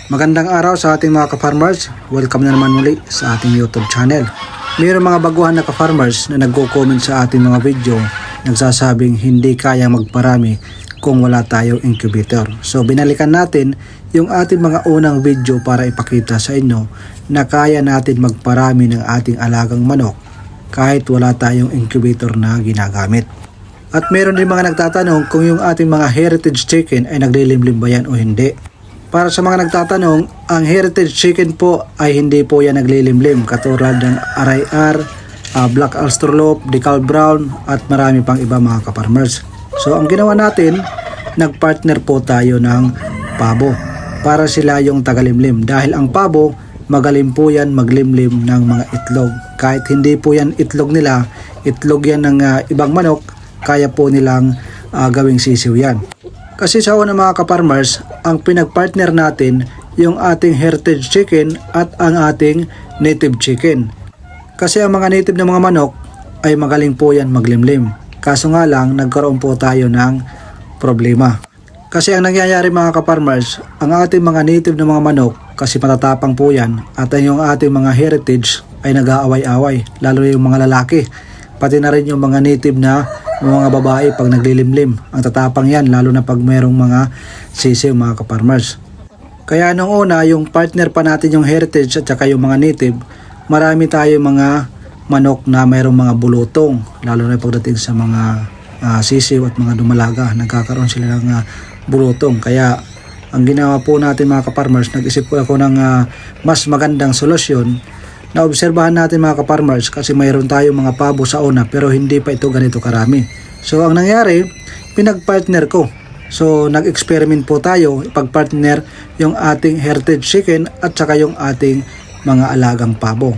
Magandang araw sa ating mga ka-farmers. Welcome na naman muli sa ating YouTube channel. Mayroong mga baguhan na ka-farmers na nagko-comment sa ating mga video nagsasabing hindi kaya magparami kung wala tayong incubator. So binalikan natin yung ating mga unang video para ipakita sa inyo na kaya natin magparami ng ating alagang manok kahit wala tayong incubator na ginagamit. At meron din mga nagtatanong kung yung ating mga heritage chicken ay naglilimlim ba yan o hindi. Para sa mga nagtatanong, ang heritage chicken po ay hindi po yan naglilimlim katulad ng RIR, Black Australorp, Decal Brown at marami pang iba mga ka-farmers. So ang ginawa natin, nagpartner po tayo ng pabo para sila yung tagalimlim dahil ang pabo magaling po yan maglimlim ng mga itlog. Kahit hindi po yan itlog nila, itlog yan ng ibang manok, kaya po nilang gawing sisiw yan. Kasi sa una mga ka-farmers, ang pinagpartner natin yung ating heritage chicken at ang ating native chicken. Kasi ang mga native na mga manok ay magaling po yan maglimlim. Kaso nga lang, nagkaroon po tayo ng problema. Kasi ang nangyayari mga ka-farmers, ang ating mga native na mga manok, kasi matatapang po yan, at yung ating mga heritage ay nag-aaway-away, lalo yung mga lalaki. Pati na rin yung mga native na mga babae pag naglilimlim. Ang tatapang yan lalo na pag merong mga sisiw mga ka-farmers. Kaya nung una yung partner pa natin yung heritage at saka yung mga native, marami tayo mga manok na mayroong mga bulutong. Lalo na pagdating sa mga sisiw at mga dumalaga, nagkakaroon sila ng bulutong. Kaya ang ginawa po natin mga ka-farmers, nag-isip po ako ng mas magandang solusyon. Naobserbahan natin mga ka-farmers kasi mayroon tayong mga pabo sa una pero hindi pa ito ganito karami. So ang nangyari, pinag-partner ko. So nag-experiment po tayo, ipag-partner yung ating heritage chicken at saka yung ating mga alagang pabo.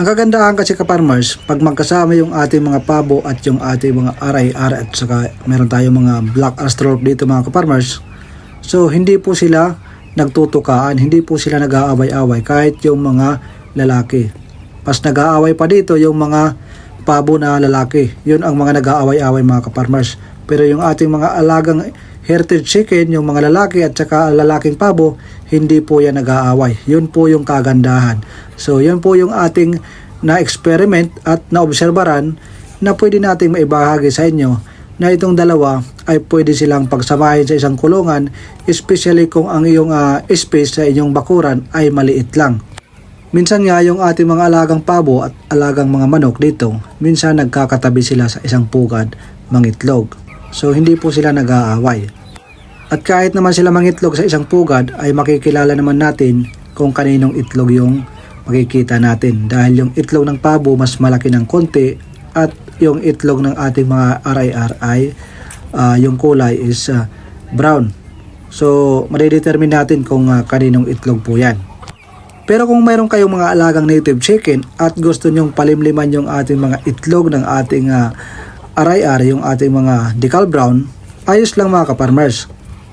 Ang kagandahan kasi ka-farmers, pag magkasama yung ating mga pabo at yung ating mga RIR at saka meron tayong mga Black Australorp dito mga ka-farmers, so hindi po sila nagtutukaan, hindi po sila nag-aaway-away kahit yung mga lalaki. Pas nag-aaway pa dito yung mga pabo na lalaki. Yun ang mga nag-aaway-away mga ka-farmers. Pero yung ating mga alagang heritage chicken, yung mga lalaki at saka lalaking pabo, hindi po yan nag-aaway. Yun po yung kagandahan. So yun po yung ating na-experiment at na-obserbaran na pwede nating maibahagi sa inyo na itong dalawa ay pwede silang pagsamahin sa isang kulungan, especially kung ang iyong space sa inyong bakuran ay maliit lang. Minsan nga yung ating mga alagang pabo at alagang mga manok dito, minsan nagkakatabi sila sa isang pugad mangitlog. So hindi po sila nag-aaway. At kahit naman sila mangitlog sa isang pugad ay makikilala naman natin kung kaninong itlog yung makikita natin. Dahil yung itlog ng pabo mas malaki ng konti at yung itlog ng ating mga RIR ay yung kulay is brown. So madidetermine natin kung kaninong itlog po yan. Pero kung mayroon kayong mga alagang native chicken at gusto nyong palimliman yung ating mga itlog ng ating RIR, yung ating mga Decal Brown, ayos lang mga ka-farmers.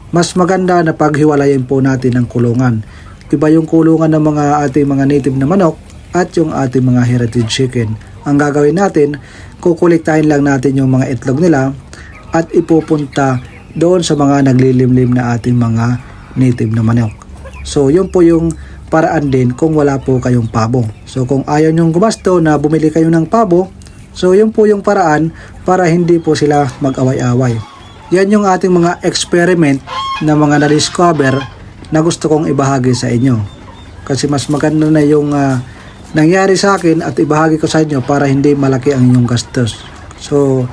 Mas maganda na paghiwalayin po natin ang kulungan. Iba yung kulungan ng mga ating mga native na manok at yung ating mga heritage chicken. Ang gagawin natin, kukuliktahin lang natin yung mga itlog nila at ipupunta doon sa mga naglilimlim na ating mga native na manok. So yun po yung paraan din kung wala po kayong pabo. So kung ayaw nyong gumasto na bumili kayo ng pabo, so yun po yung paraan para hindi po sila mag-away-away. Yan yung ating mga experiment na mga na-discover na gusto kong ibahagi sa inyo. Kasi mas maganda na yung nangyari sa akin at ibahagi ko sa inyo para hindi malaki ang inyong gastos. So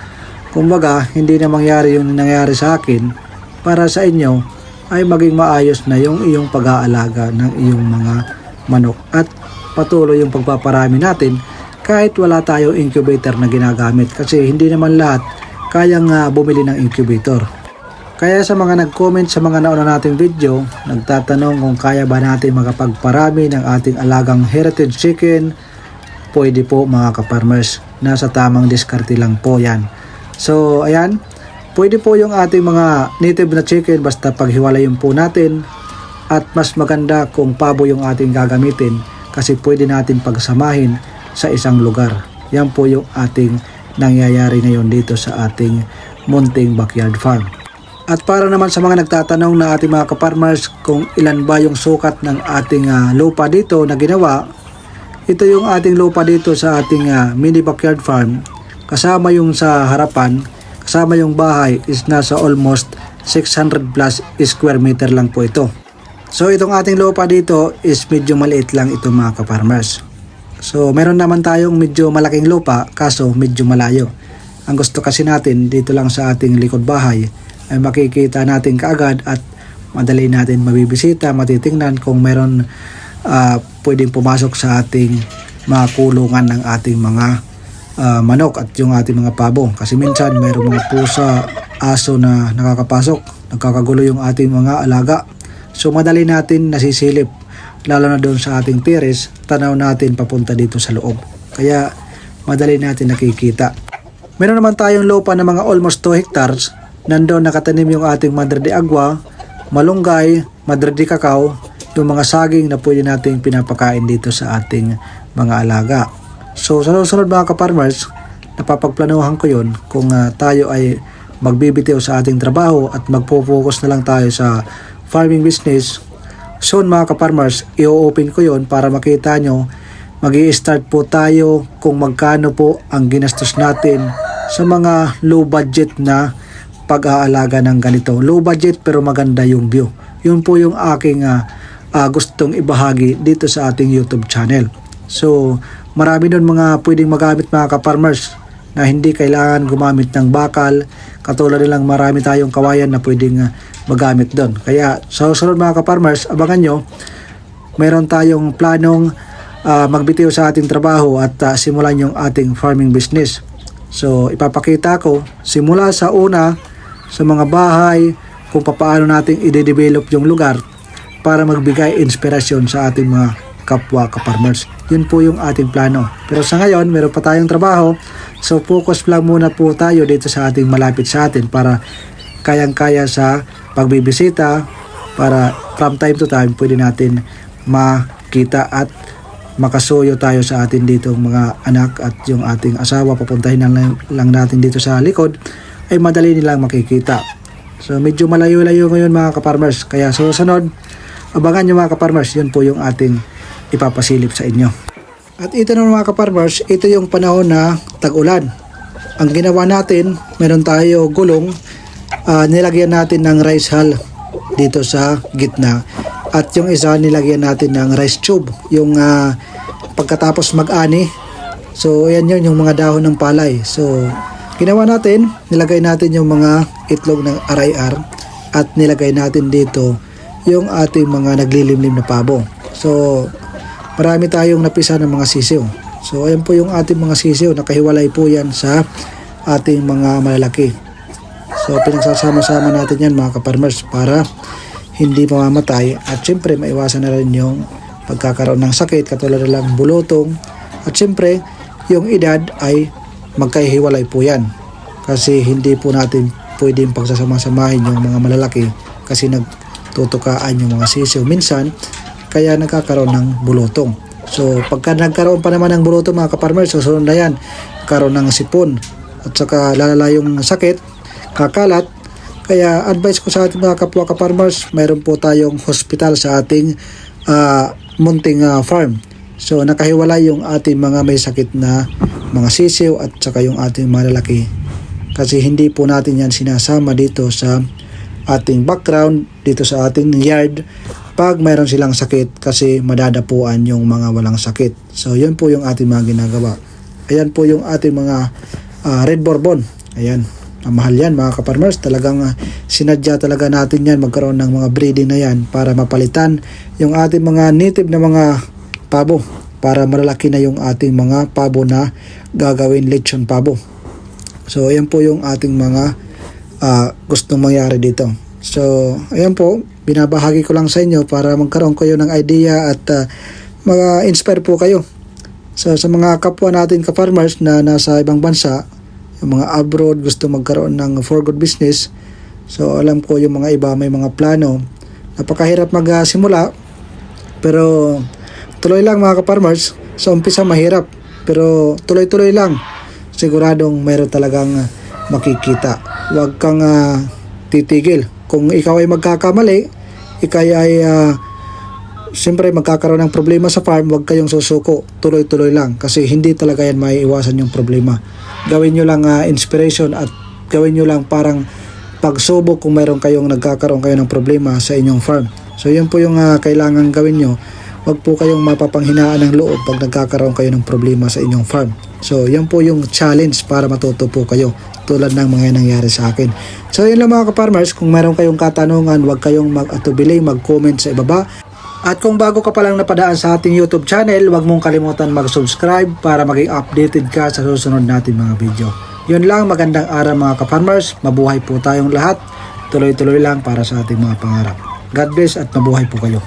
kumbaga hindi na mangyari yung nangyari sa akin para sa inyo ay maging maayos na yung iyong pag-aalaga ng iyong mga manok at patuloy yung pagpaparami natin kahit wala tayong incubator na ginagamit kasi hindi naman lahat kayang bumili ng incubator. Kaya sa mga nag-comment sa mga nauna nating video, nagtatanong kung kaya ba natin makapagparami ng ating alagang heritage chicken, pwede po mga ka-farmers, nasa tamang diskarte lang po yan. So ayan, pwede po yung ating mga native na chicken basta paghiwalayin po natin at mas maganda kung pabo yung ating gagamitin kasi pwede natin pagsamahin sa isang lugar. Yan po yung ating nangyayari ngayon dito sa ating munting backyard farm. At para naman sa mga nagtatanong na ating mga ka-farmers kung ilan ba yung sukat ng ating lupa dito na ginawa, ito yung ating lupa dito sa ating mini backyard farm. Kasama yung sa harapan, kasama yung bahay is nasa almost 600 plus square meter lang po ito. So itong ating lupa dito is medyo maliit lang ito mga ka-farmers. So meron naman tayong medyo malaking lupa kaso medyo malayo. Ang gusto kasi natin dito lang sa ating likod bahay ay makikita natin kaagad at madali natin mabibisita, matitingnan kung meron pwedeng pumasok sa ating mga kulungan ng ating mga manok at yung ating mga pabo. Kasi minsan mayroong mga pusa, aso na nakakapasok, nagkakagulo yung ating mga alaga. So madali natin nasisilip, lalo na doon sa ating terrace, tanaw natin papunta dito sa loob. Kaya madali natin nakikita. Meron naman tayong lupa na mga almost 2 hectares. Nandoon nakatanim yung ating madre de agua, malunggay, madre de cacao, yung mga saging na pwede nating pinapakain dito sa ating mga alaga. So sa susunod mga ka-farmers, napapagplanuhan ko yun kung tayo ay magbibitiw sa ating trabaho at magpo-focus na lang tayo sa farming business. Soon mga ka-farmers, i-open ko yun para makita nyo, mag-i-start po tayo kung magkano po ang ginastos natin sa mga low budget na pag-aalaga ng ganito. Low budget pero maganda yung view. Yun po yung aking gustong ibahagi dito sa ating YouTube channel. So marami doon mga pwedeng magamit mga ka-farmers na hindi kailangan gumamit ng bakal. Katulad nilang marami tayong kawayan na pwedeng magamit doon. Kaya sa susunod mga ka-farmers, abangan nyo, mayroon tayong planong magbitiw sa ating trabaho at simulan yung ating farming business. So ipapakita ko simula sa una sa mga bahay kung paano natin i-develop yung lugar para magbigay inspirasyon sa ating mga kapwa ka-farmers. Yun po yung ating plano. Pero sa ngayon, meron pa tayong trabaho. So focus lang muna po tayo dito sa ating malapit sa atin para kayang-kaya sa pagbibisita, para from time to time pwede natin makita at makasuyo tayo sa atin dito mga anak at yung ating asawa. Papuntahin lang natin dito sa likod ay madali nilang makikita. So medyo malayo-layo ngayon mga ka-farmers. Kaya susunod, abangan nyo mga ka-farmers, yun po yung ating ipapasilip sa inyo. At ito na mga ka-farmers, ito yung panahon na tag-ulan. Ang ginawa natin, meron tayo gulong, nilagyan natin ng rice hull dito sa gitna. At yung isa nilagyan natin ng rice tube, yung pagkatapos mag-ani. So ayan yun, yung mga dahon ng palay. So ginawa natin, nilagay natin yung mga itlog ng RIR at nilagay natin dito yung ating mga naglilimlim na pabo. So marami tayong napisa ng mga sisiw. So ayan po yung ating mga sisiw, nakahiwalay po yan sa ating mga malalaki. So pinagsasama-sama natin yan mga ka-farmers para hindi mamamatay at syempre maiwasan na rin yung pagkakaroon ng sakit katulad ng bulutong at syempre yung edad ay magkahiwalay po yan kasi hindi po natin pwedeng pagsasama-samahin yung mga malalaki kasi nagtutukaan yung mga sisiw minsan kaya nagkakaroon ng bulutong. So pagka nagkaroon pa naman ng bulutong mga ka-farmers, susunod na yan, karoon ng sipon at saka lalala yung sakit, kakalat. Kaya advice ko sa ating mga kapwa ka-farmers, mayroon po tayong hospital sa ating munting farm. So nakahiwalay yung ating mga may sakit na mga sisiw at saka yung ating malalaki. Kasi hindi po natin yan sinasama dito sa ating background, dito sa ating yard pag mayroon silang sakit kasi madadapuan yung mga walang sakit. So yun po yung ating mga ginagawa. Ayan po yung ating mga Red Bourbon. Ayan. Mahal yan mga ka-farmers, talagang sinadya talaga natin yan magkaroon ng mga breeding na yan para mapalitan yung ating mga native na mga pabo para malalaki na yung ating mga pabo na gagawin lechon pabo. So ayan po yung ating mga gustong mangyari dito. So ayan po, binabahagi ko lang sa inyo para magkaroon kayo ng idea at mag-inspire po kayo. So sa mga kapwa natin ka-farmers na nasa ibang bansa, yung mga abroad gusto magkaroon ng for good business. So alam ko yung mga iba may mga plano. Napakahirap magsimula pero tuloy lang mga ka-farmers. Sa umpisa mahirap pero tuloy-tuloy lang. Siguradong mayroon talagang makikita. Huwag kang titigil. Kung ikaw ay magkakamali, ikay ay siyempre magkakaroon ng problema sa farm, huwag kayong susuko, tuloy-tuloy lang kasi hindi talaga yan maiiwasan yung problema. Gawin nyo lang inspiration at gawin nyo lang parang pagsubok kung mayroon kayong nagkakaroon kayo ng problema sa inyong farm. So yun po yung kailangan gawin nyo. Huwag po kayong mapapanghinaan ng loob pag nagkakaroon kayo ng problema sa inyong farm. So yan po yung challenge para matuto po kayo tulad ng mga nangyari sa akin. So yun lang mga ka-farmers, kung mayroon kayong katanungan, huwag kayong mag-atubili, mag-comment sa ibaba. At kung bago ka palang napadaan sa ating YouTube channel, huwag mong kalimutan mag-subscribe para maging updated ka sa susunod natin mga video. Yun lang, magandang araw mga ka-farmers, mabuhay po tayong lahat, tuloy-tuloy lang para sa ating mga pangarap. God bless at mabuhay po kayo.